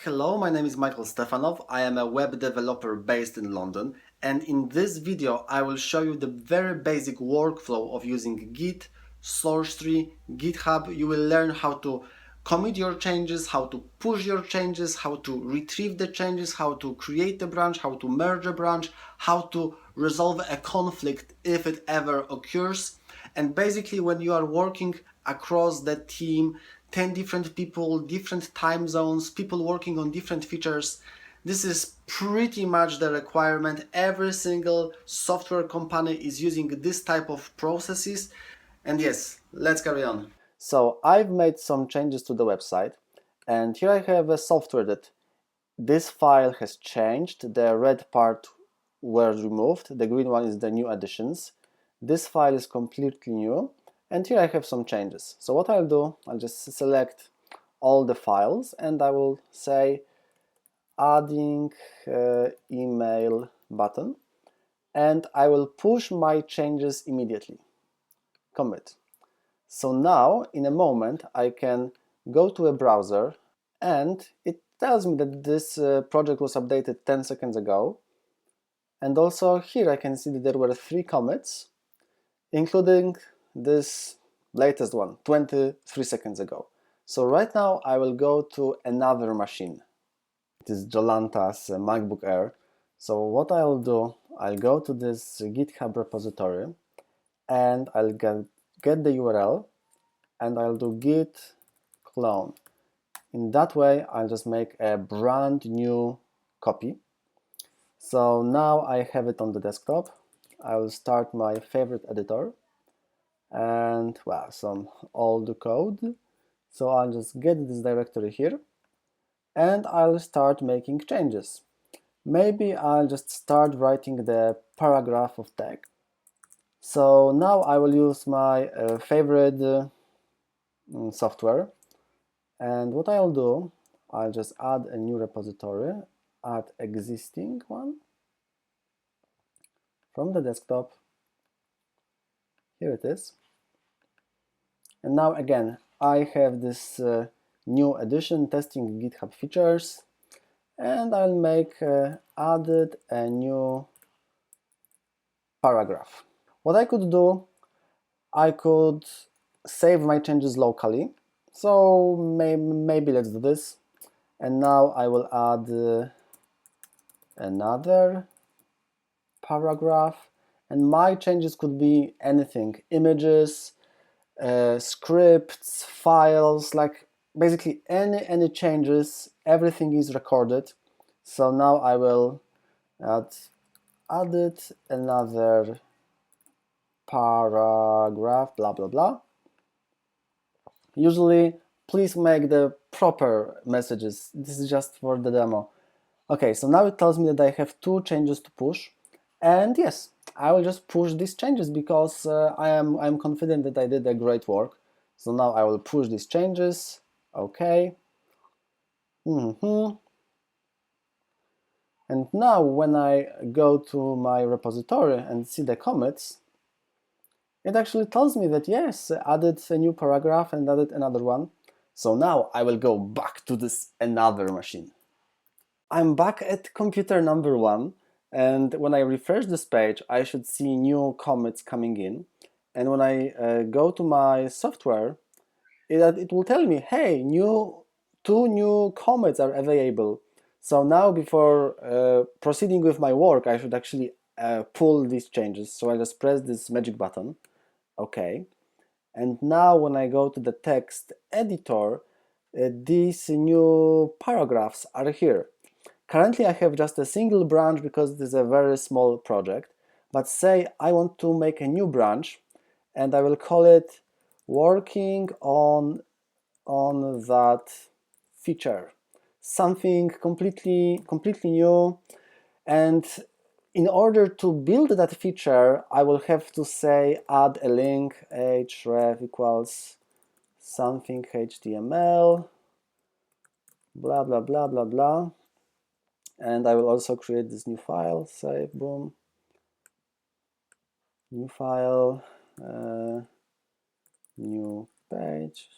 Hello, my name is Michael Stefanov. I am a web developer based in London, and in this video I will show you the very basic workflow of using Git, SourceTree, GitHub. You will learn how to commit your changes, how to push your changes, how to retrieve the changes, how to create a branch, how to merge a branch, how to resolve a conflict if it ever occurs. And basically, when you are working across the team, 10 different people, different time zones, people working on different features, this is pretty much the requirement. Every single software company is using this type of processes. And yes, let's carry on. So I've made some changes to the website, and here I have a software that this file has changed. The red part was removed. The green one is the new additions. This file is completely new, and here I have some changes. So what I'll do, I'll just select all the files and I will say adding email button, and I will push my changes immediately. Commit. So now in a moment I can go to a browser and it tells me that this project was updated 10 seconds ago. And also here I can see that there were 3 commits, including this latest one, 23 seconds ago. So right now I will go to another machine. It is Jolanta's MacBook Air. So what I'll do, I'll go to this GitHub repository and I'll get the URL and I'll do git clone. In that way I'll just make a brand new copy. So now I have it on the desktop. I will start my favorite editor and well, some old code. So I'll just get this directory here and I'll start making changes. Maybe I'll just start writing the paragraph of text. So now I will use my favorite software, and what I'll do, I'll just add a new repository, add existing one from the desktop. Here it is. And now again, I have this new addition, testing GitHub features, and I'll make added a new paragraph. What I could do, I could save my changes locally. So maybe let's do this. And now I will add another paragraph. And my changes could be anything, images, scripts, files, like basically any changes, everything is recorded. So now I will added another paragraph, blah blah blah. Usually please make the proper messages. This is just for the demo. Okay, so now it tells me that I have 2 changes to push, and yes, I will just push these changes because I'm confident that I did a great work. So now I will push these changes. Okay. And now when I go to my repository and see the commits, it actually tells me that yes, added a new paragraph and added another one. So now I will go back to this another machine. I'm back at computer number 1, and when I refresh this page, I should see new commits coming in. And when I go to my software, it will tell me, hey, 2 new commits are available. So now before proceeding with my work, I should actually pull these changes. So I just press this magic button. Okay. And now when I go to the text editor, these new paragraphs are here. Currently I have just a single branch because it is a very small project, but say I want to make a new branch and I will call it working on that feature, something completely new. And in order to build that feature, I will have to say add a link href equals something html, blah blah blah blah blah. And I will also create this new file, say boom, new file, new page.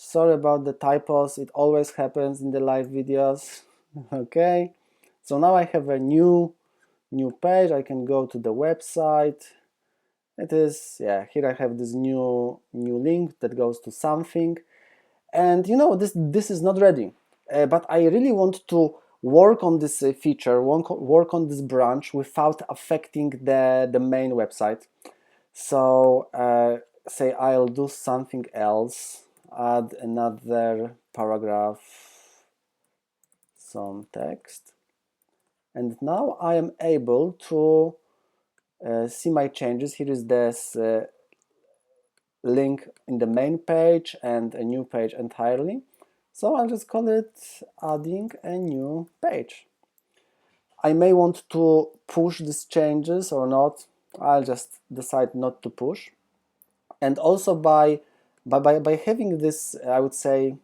Sorry about the typos, it always happens in the live videos. Okay, so now I have a new page. I can go to the website. It is, yeah, here I have this new link that goes to something. And you know, this is not ready, but I really want to work on this feature, work on this branch without affecting the main website. So say I'll do something else, add another paragraph, some text, and now I am able to see my changes. Here is this link in the main page and a new page entirely. So I'll just call it adding a new page. I may want to push these changes or not. I'll just decide not to push. And also by having this, I would say,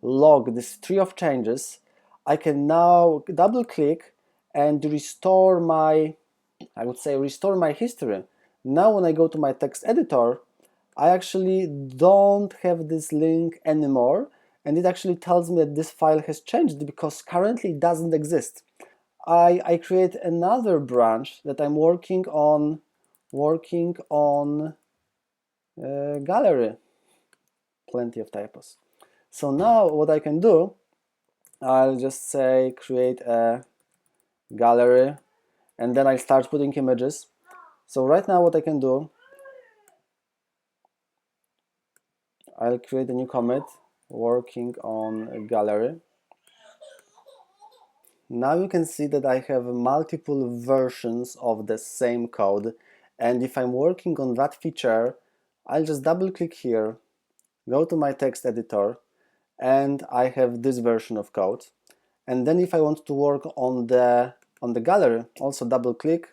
log, this tree of changes, I can now double click and restore my, I would say, restore my history. Now when I go to my text editor, I actually don't have this link anymore, and it actually tells me that this file has changed because currently it doesn't exist. I create another branch that I'm working on gallery. Plenty of typos. So now what I can do, I'll just say create a gallery, and then I start putting images. So right now what I can do, I'll create a new commit working on a gallery. Now you can see that I have multiple versions of the same code, and if I'm working on that feature, I'll just double click here, go to my text editor, and I have this version of code. And then if I want to work on the gallery, also double click,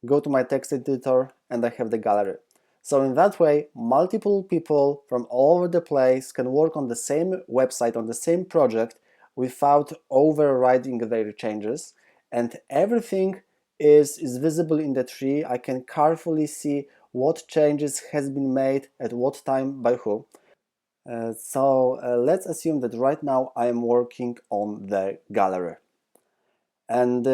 go to my text editor, and I have the gallery. So in that way, multiple people from all over the place can work on the same website, on the same project, without overriding their changes, and everything is visible in the tree. I can carefully see what changes has been made at what time by who. So let's assume that right now I am working on the gallery, and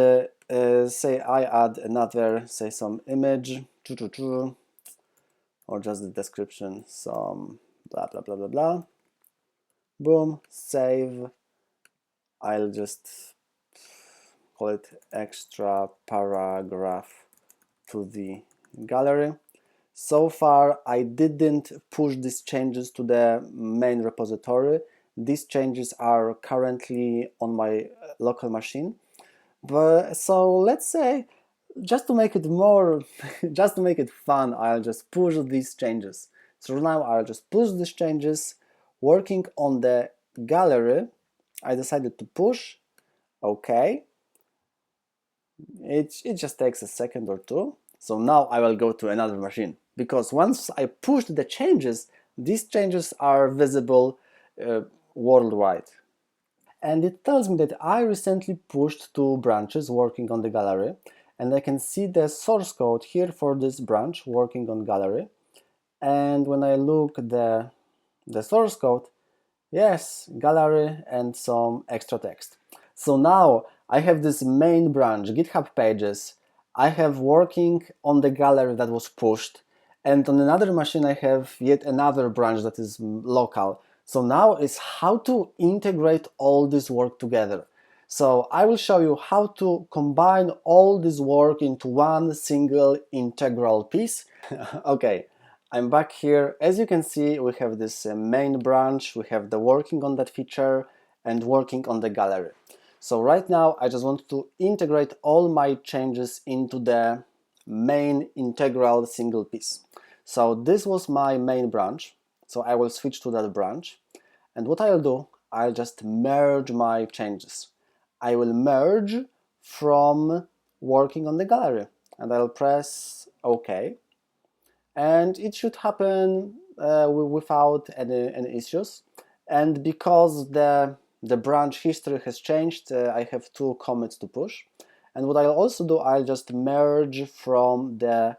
say I add another, say some image, or just the description, some blah blah blah blah blah. Boom, save. I'll just call it extra paragraph to the gallery. So far I didn't push these changes to the main repository. These changes are currently on my local machine. But so let's say, just to make it more, just to make it fun, I'll just push these changes. So now I'll just push these changes. Working on the gallery, I decided to push. Okay. It just takes a second or two. So now I will go to another machine, because once I pushed the changes, these changes are visible worldwide. And it tells me that I recently pushed 2 branches working on the gallery, and I can see the source code here for this branch working on gallery. And when I look at the source code, yes, gallery and some extra text. So now I have this main branch, GitHub pages. I have working on the gallery that was pushed, and on another machine I have yet another branch that is local. So now is how to integrate all this work together. So I will show you how to combine all this work into one single integral piece. Okay, I'm back here. As you can see, we have this main branch, we have the working on that feature and working on the gallery. So right now I just want to integrate all my changes into the main integral single piece. So this was my main branch, so I will switch to that branch, and what I'll do, I'll just merge my changes. I will merge from working on the gallery, and I'll press OK, and it should happen without any issues. And because the branch history has changed, I have 2 commits to push. And what I'll also do, I'll just merge from the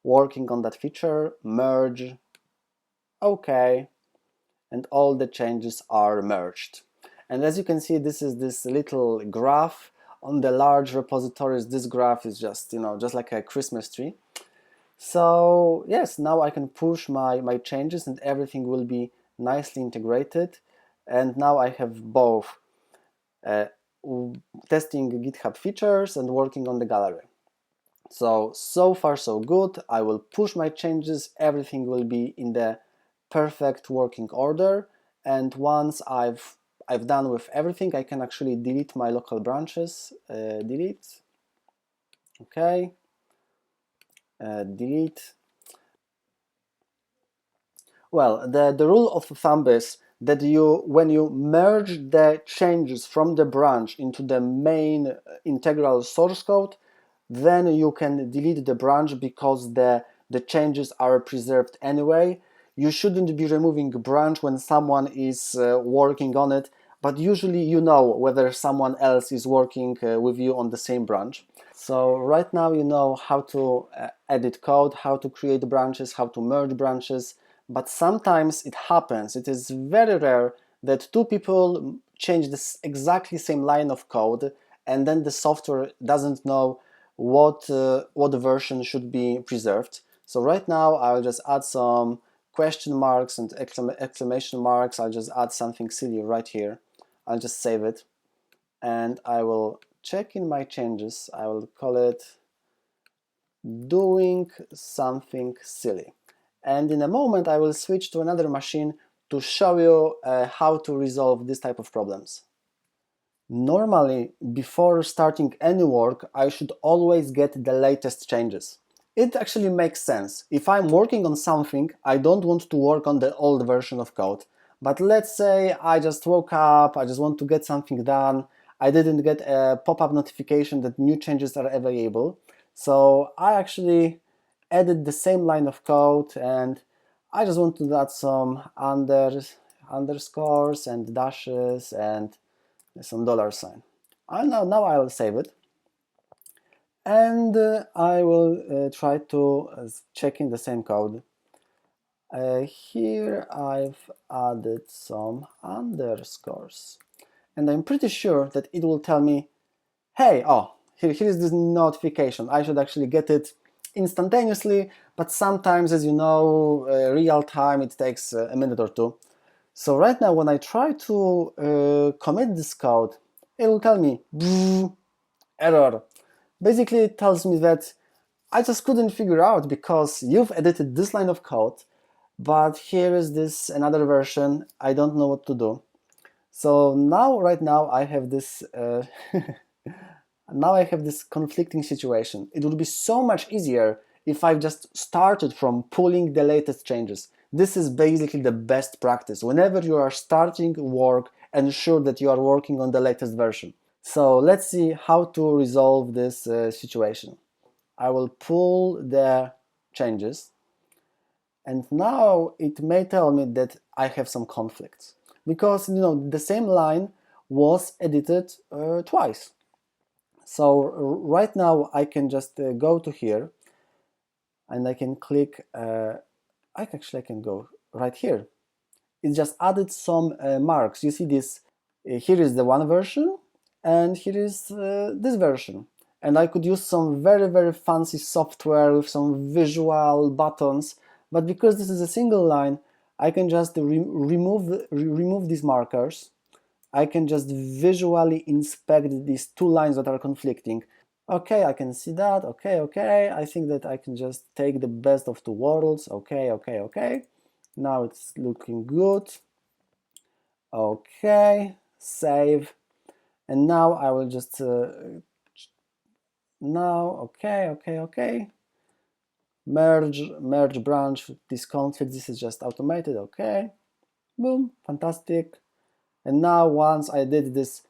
working on that feature, merge, OK, and all the changes are merged. And as you can see, this is this little graph. On the large repositories, this graph is just, just like a Christmas tree. So yes, now I can push my changes and everything will be nicely integrated. And now I have both testing GitHub features and working on the gallery. So far so good. I will push my changes, everything will be in the perfect working order, and once I've done with everything, I can actually delete my local branches. Delete. Okay. Delete. Well, the rule of thumb is that when you merge the changes from the branch into the main integral source code, then you can delete the branch because the changes are preserved anyway. You shouldn't be removing a branch when someone is working on it, but usually you know whether someone else is working with you on the same branch. So right now you know how to edit code, how to create branches, how to merge branches, but sometimes it happens, it is very rare that two people change this exactly same line of code and then the software doesn't know what version should be preserved. So right now I'll just add some question marks and exclamation marks. I'll just add something silly right here. I'll just save it and I will check in my changes. I will call it doing something silly. And in a moment I will switch to another machine to show you how to resolve this type of problems. Normally, before starting any work, I should always get the latest changes. It actually makes sense. If I'm working on something, I don't want to work on the old version of code. But let's say I just woke up, I just want to get something done, I didn't get a pop-up notification that new changes are available. So I actually added the same line of code and I just want to add some underscores and dashes and some $sign. Now I'll save it and I will try to check in the same code. Here I've added some underscores and I'm pretty sure that it will tell me, hey, here is this notification. I should actually get it instantaneously, but sometimes, as you know, real time, it takes a minute or two. So right now when I try to commit this code, it will tell me error. Basically it tells me that I just couldn't figure out because you've edited this line of code, but here is this another version, I don't know what to do. So right now I have this now I have this conflicting situation. It would be so much easier if I just started from pulling the latest changes. This is basically the best practice. Whenever you are starting work, ensure that you are working on the latest version. So let's see how to resolve this situation. I will pull the changes and now it may tell me that I have some conflicts because the same line was edited twice. So right now I can just go to here and I can click, I can go right here. It just added some marks. You see this, here is the one version and here is this version. And I could use some very fancy software with some visual buttons, but because this is a single line, I can just remove these markers. I can just visually inspect these two lines that are conflicting. Okay, I can see that. Okay. I think that I can just take the best of two worlds. Okay. Now it's looking good. Okay, save. And now I will just okay. Merge branch, this conflict, this is just automated. Okay, boom, fantastic. And now once I did this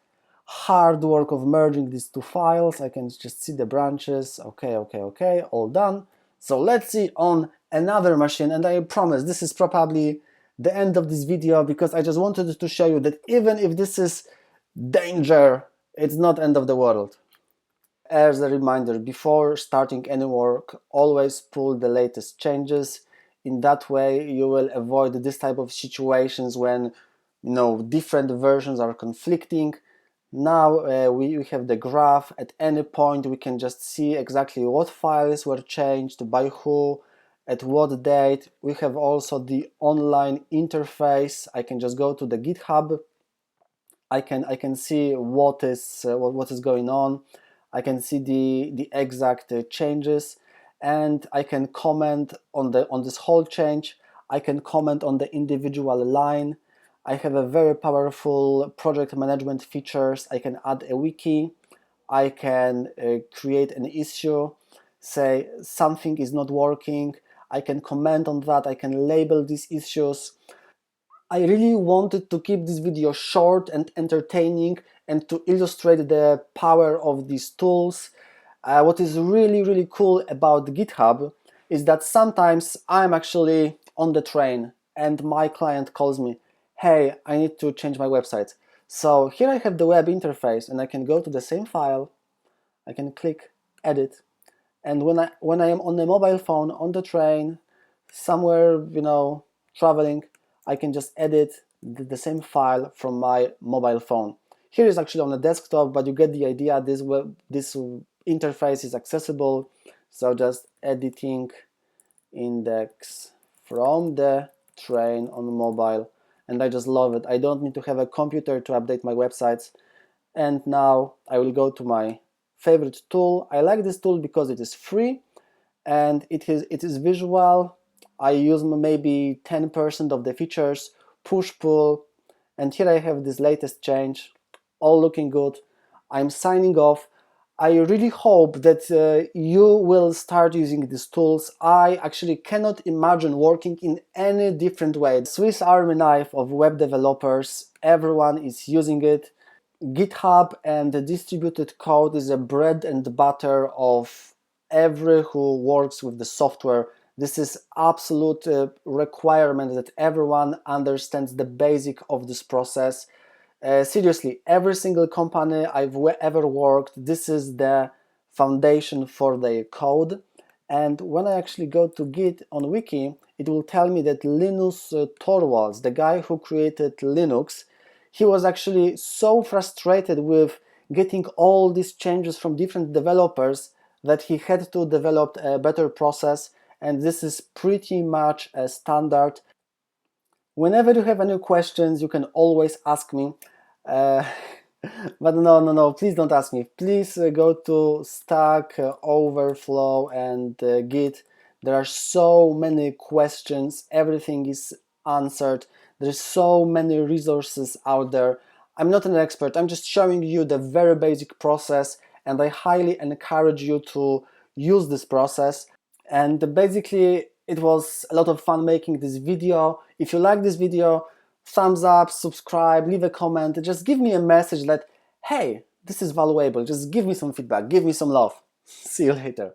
hard work of merging these two files, I can just see the branches. Okay, all done. So let's see on another machine, and I promise this is probably the end of this video because I just wanted to show you that even if this is danger, it's not end of the world. As a reminder, before starting any work, always pull the latest changes. in that way you will avoid this type of situations when different versions are conflicting. Now we have the graph. At any point we can just see exactly what files were changed, by who, at what date. We have also the online interface. I can just go to the GitHub. I can see what is going on. I can see the exact changes, and I can comment on this whole change. I can comment on the individual line. I have a very powerful project management features. I can add a wiki. I can create an issue, say something is not working. I can comment on that. I can label these issues. I really wanted to keep this video short and entertaining and to illustrate the power of these tools. What is really cool about GitHub is that sometimes I'm actually on the train and my client calls me, hey, I need to change my website. So here I have the web interface and I can go to the same file, I can click edit, and when I am on the mobile phone, on the train, somewhere, traveling, I can just edit the same file from my mobile phone. Here is actually on the desktop, but you get the idea. This interface is accessible. So just editing index from the train on mobile, and I just love it. I don't need to have a computer to update my websites. And now I will go to my favorite tool. I like this tool because it is free and it is visual. I use maybe 10% of the features, push-pull, and here I have this latest change, all looking good. I'm signing off. I really hope that you will start using these tools. I actually cannot imagine working in any different way. The Swiss Army knife of web developers, everyone is using it. GitHub and the distributed code is a bread and butter of every who works with the software. This is absolute requirement that everyone understands the basic of this process. Seriously, every single company I've ever worked, this is the foundation for their code. And when I actually go to Git on Wiki, it will tell me that Linus Torvalds, the guy who created Linux, he was actually so frustrated with getting all these changes from different developers that he had to develop a better process, and this is pretty much a standard. Whenever you have any questions, you can always ask me. Uh, but no, please don't ask me. Please go to Stack Overflow and Git. There are so many questions. Everything is answered. There's so many resources out there. I'm not an expert. I'm just showing you the very basic process, and I highly encourage you to use this process. And basically, it was a lot of fun making this video. If you like this video, thumbs up, subscribe, leave a comment, just give me a message that, hey, this is valuable. Just give me some feedback, give me some love. See you later.